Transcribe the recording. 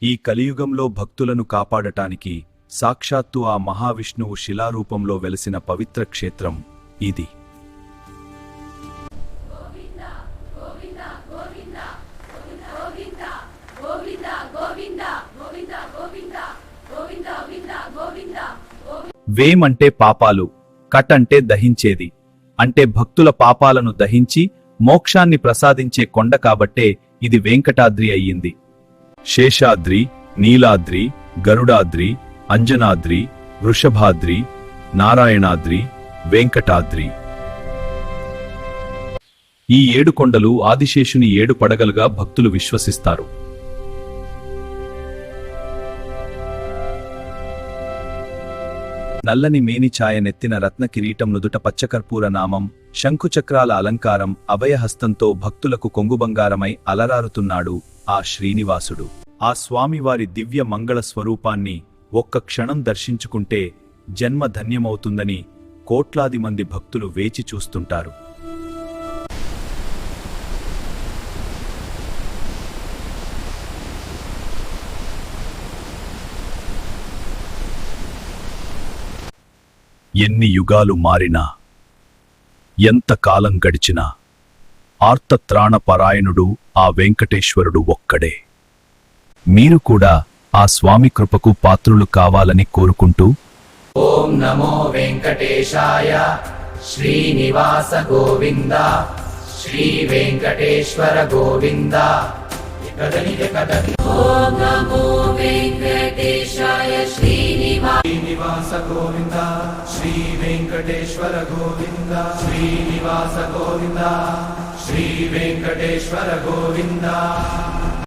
ఈ కలియుగంలో భక్తులను కాపాడటానికి సాక్షాత్తు ఆ మహావిష్ణువు శిలారూపంలో వెలసిన పవిత్ర క్షేత్రం ఇది. వేం అంటే పాపాలు, కట్ అంటే దహించేది. అంటే భక్తుల పాపాలను దహించి మోక్షాన్ని ప్రసాదించే కొండ కాబట్టే ఇది వెంకటాద్రి అయ్యింది. శేషాద్రి, నీలాద్రి, గరుడాద్రి, అంజనాద్రి, వృషభాద్రి, నారాయణాద్రి, వెంకటాద్రి. ఈ 7 కొండలు ఆదిశేషుని 7 పడగలుగా భక్తులు విశ్వసిస్తారు. నల్లని మేని ఛాయ, నెత్తిన రత్న కిరీటం, నుదుట పచ్చకర్పూర నామం, శంఖుచక్రాల అలంకారం, అభయహస్తంతో భక్తులకు కొంగుబంగారమై అలరారుతున్నాడు ఆ శ్రీనివాసుడు. ఆ స్వామివారి దివ్య మంగళ స్వరూపాన్ని ఒక్క క్షణం దర్శించుకుంటే జన్మ ధన్యమవుతుందని కోట్లాది మంది భక్తులు వేచి చూస్తుంటారు. ఎన్ని యుగాలు మారినా, ఎంత కాలం గడిచినా ఆర్తత్రాణపరాయణుడు ఆ వెంకటేశ్వరుడు ఒక్కడే. మీరు కూడా ఆ స్వామి కృపకు పాత్రులు కావాలని కోరుకుంటూ ఓం నమో వెంకటేశాయ. శ్రీనివాస గోవింద, శ్రీ వెంకటేశ్వర గోవింద. ఓం నమో వెంకటేశాయ. శ్రీనివాస గోవింద, శ్రీ వెంకటేశ్వర గోవింద. శ్రీనివాస గోవింద, శ్రీ వెంకటేశ్వర గోవింద.